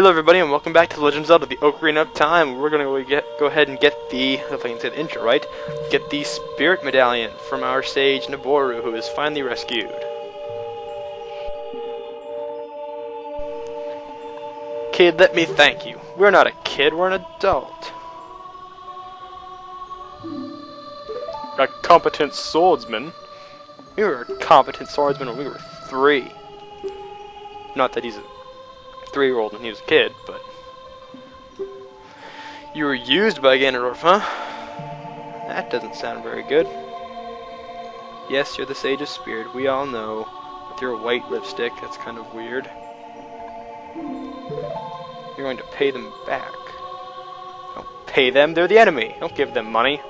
Hello everybody and welcome back to The Legend of Zelda, the Ocarina of Time. We're going to go ahead and get the, if I can say the intro right, get the Spirit Medallion from our sage Naboru, who is finally rescued. Kid, let me thank you. We're not a kid, we're an adult. A competent swordsman? We were a competent swordsman when we were 3. Not that he's a 3-year-old when he was a kid, but you were used by Ganondorf, huh? That doesn't sound very good. Yes, you're the Sage of Spirit, we all know. With your white lipstick, that's kind of weird. You're going to pay them back. Don't pay them, they're the enemy. Don't give them money.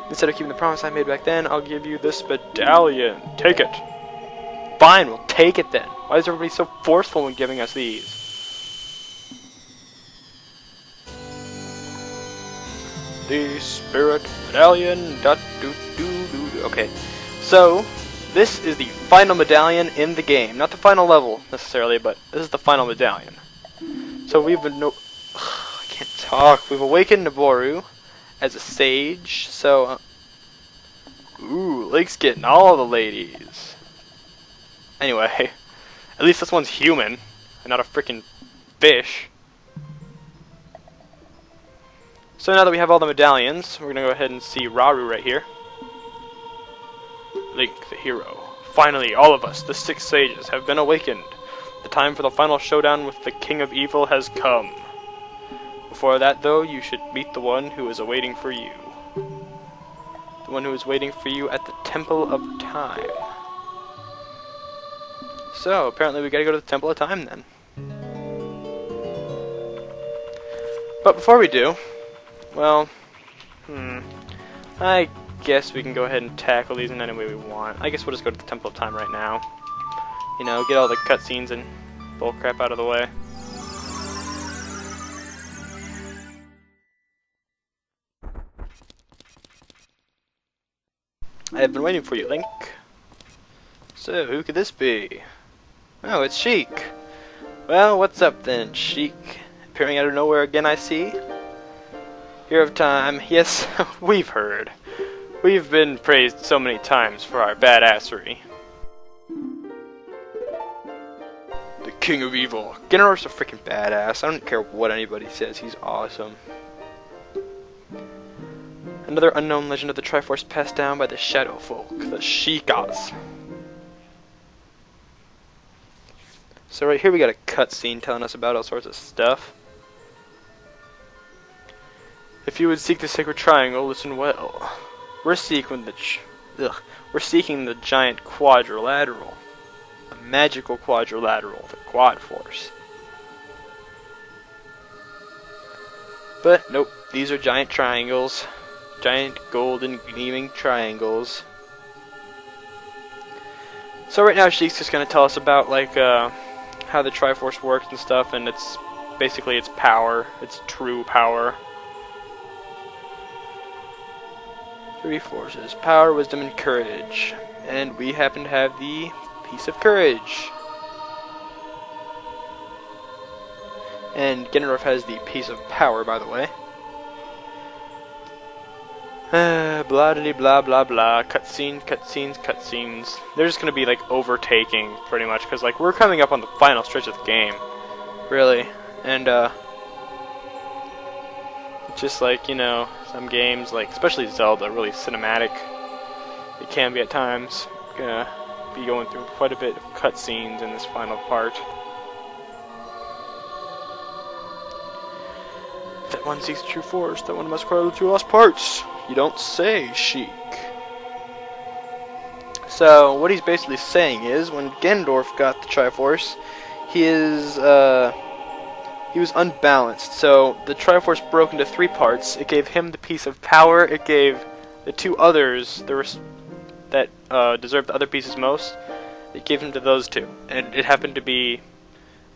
Instead of keeping the promise I made back then, I'll give you this medallion. Take it. Fine, we'll take it then. Why is everybody so forceful in giving us these? The Spirit Medallion. Okay, so this is the final medallion in the game. Not the final level necessarily, but this is the final medallion. So we've been I can't talk. We've awakened Naboru as a sage. So, ooh, Link's getting all the ladies. Anyway, at least this one's human, and not a freaking fish. So now that we have all the medallions, we're gonna go ahead and see Rauru right here. Link, the hero. Finally, all of us, the 6 sages, have been awakened. The time for the final showdown with the King of Evil has come. Before that, though, you should meet the one who is awaiting for you. The one who is waiting for you at the Temple of Time. So, apparently we gotta go to the Temple of Time then. But before we do, well, I guess we can go ahead and tackle these in any way we want. I guess we'll just go to the Temple of Time right now. You know, get all the cutscenes and bullcrap out of the way. I have been waiting for you, Link. So, who could this be? Oh, it's Sheik. Well, what's up then, Sheik? Appearing out of nowhere again, I see. Hero of Time. Yes, we've heard. We've been praised so many times for our badassery. The King of Evil. Ganondorf's a freaking badass. I don't care what anybody says. He's awesome. Another unknown legend of the Triforce passed down by the Shadow Folk, the Sheikas. So right here we got a cutscene telling us about all sorts of stuff. If you would seek the sacred triangle, listen well. We're seeking the giant quadrilateral, a magical quadrilateral, the Quad Force. But nope, these are giant triangles, giant golden gleaming triangles. So right now Sheik's just gonna tell us about like how the Triforce works and stuff, and it's basically its power, its true power. 3 forces: power, wisdom, and courage. And we happen to have the piece of courage. And Ganondorf has the piece of power, by the way. Blah de blah blah blah. Cutscene, cutscenes, cutscenes. They're just gonna be like overtaking pretty much, because like we're coming up on the final stretch of the game, really. And just like, you know, some games, like especially Zelda, are really cinematic. It can be at times. Gonna be going through quite a bit of cutscenes in this final part. If that one seeks the true force, that one must acquire the 2 lost parts. You don't say, Sheik. So, what he's basically saying is, when Ganondorf got the Triforce, he was unbalanced. So, the Triforce broke into 3 parts. It gave him the piece of power. It gave the 2 others that deserved the other pieces most. It gave him to those 2. And it happened to be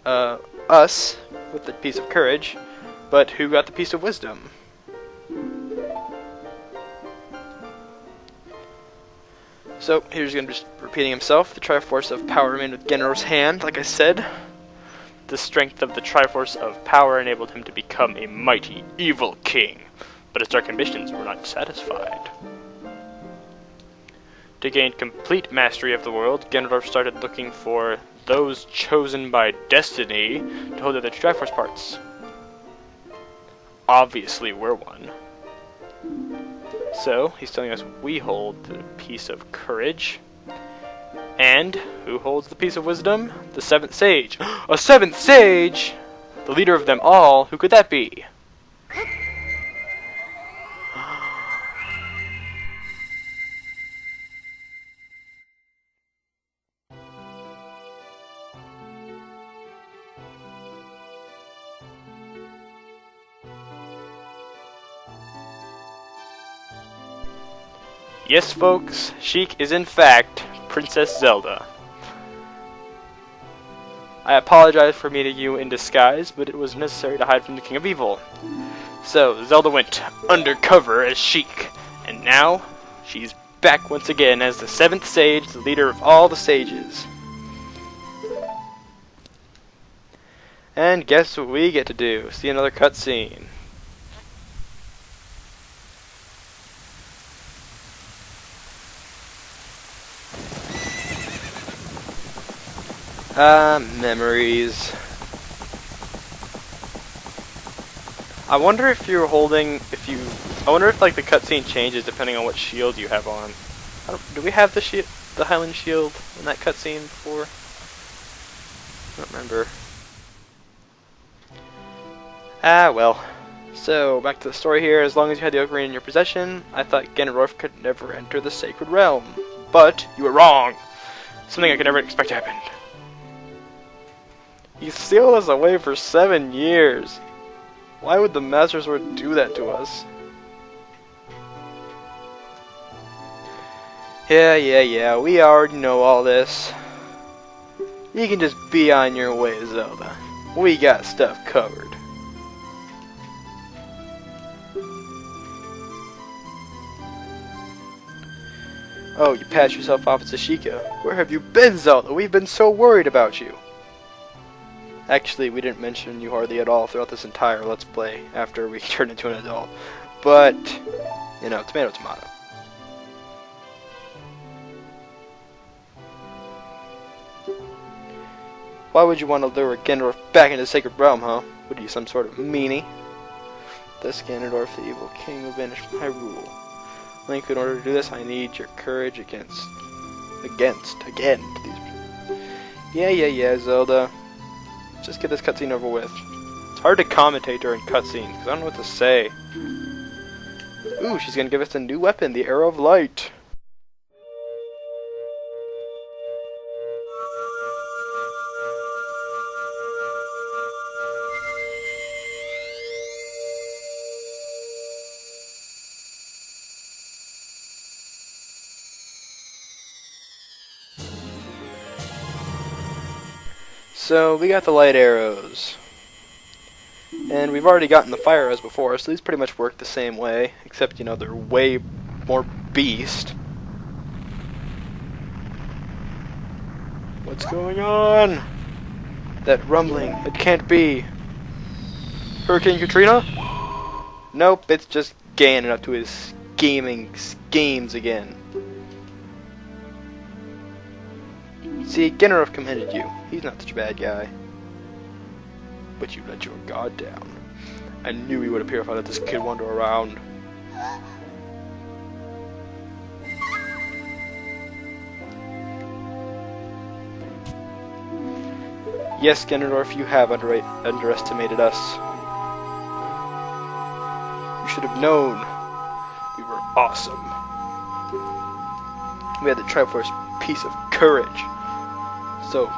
us, with the piece of courage, but who got the piece of wisdom? So, here's going to just repeating himself. The Triforce of power remained with Ganondorf's hand, like I said. the strength of the Triforce of Power enabled him to become a mighty, evil king, but his dark ambitions were not satisfied. To gain complete mastery of the world, Ganondorf started looking for those chosen by destiny to hold the Triforce parts. Obviously, we're one. So, he's telling us we hold the piece of courage. And who holds the piece of wisdom? The seventh sage. A seventh sage! The leader of them all. Who could that be? Yes, folks, Sheik is in fact Princess Zelda. I apologize for meeting you in disguise, but it was necessary to hide from the King of Evil. So, Zelda went undercover as Sheik, and now she's back once again as the seventh sage, the leader of all the sages. And guess what we get to do? See another cutscene. Memories. I wonder if you're holding, I wonder if like the cutscene changes depending on what shield you have on. Do we have the Highland shield in that cutscene before? I don't remember. Ah, well. So, back to the story here. As long as you had the Ocarina in your possession, I thought Ganondorf could never enter the Sacred Realm. But, you were wrong! Something I could never expect happened. He sealed us away for 7 years. Why would the Master Sword do that to us? Yeah, we already know all this. You can just be on your way, Zelda. We got stuff covered. Oh, you passed yourself off as a Sheikah. Where have you been, Zelda? We've been so worried about you. Actually, we didn't mention you hardly at all throughout this entire Let's Play after we turned into an adult. But, you know, tomato, tomato. Why would you want to lure Ganondorf back into the Sacred Realm, huh? What are you, some sort of meanie? This Ganondorf, the evil king, will banish my rule. Link, in order to do this, I need your courage against these. Yeah, Zelda. Just get this cutscene over with. It's hard to commentate during cutscenes, because I don't know what to say. Ooh, she's gonna give us a new weapon, the Arrow of Light. So, we got the light arrows. And we've already gotten the fire arrows before, so these pretty much work the same way, except, you know, they're way more beast. What's going on? That rumbling, it can't be. Hurricane Katrina? Nope, it's just Ganon up to his scheming schemes again. See, Ganondorf commended you. He's not such a bad guy. But you let your guard down. I knew he would appear if I let this kid wander around. Yes, Ganondorf, you have underestimated us. You should have known. We were awesome. We had the Triforce piece of courage. So,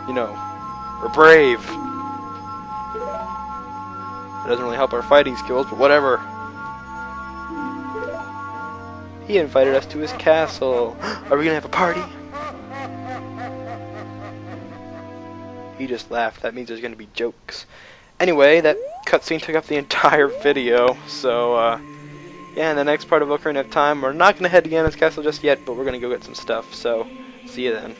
you know, we're brave. It doesn't really help our fighting skills, but whatever. He invited us to his castle. Are we gonna have a party? He just laughed. That means there's gonna be jokes. Anyway, that cutscene took up the entire video, so, yeah, in the next part of Ocarina of Time, we're not gonna head to Ganon's castle just yet, but we're gonna go get some stuff, so, see you then.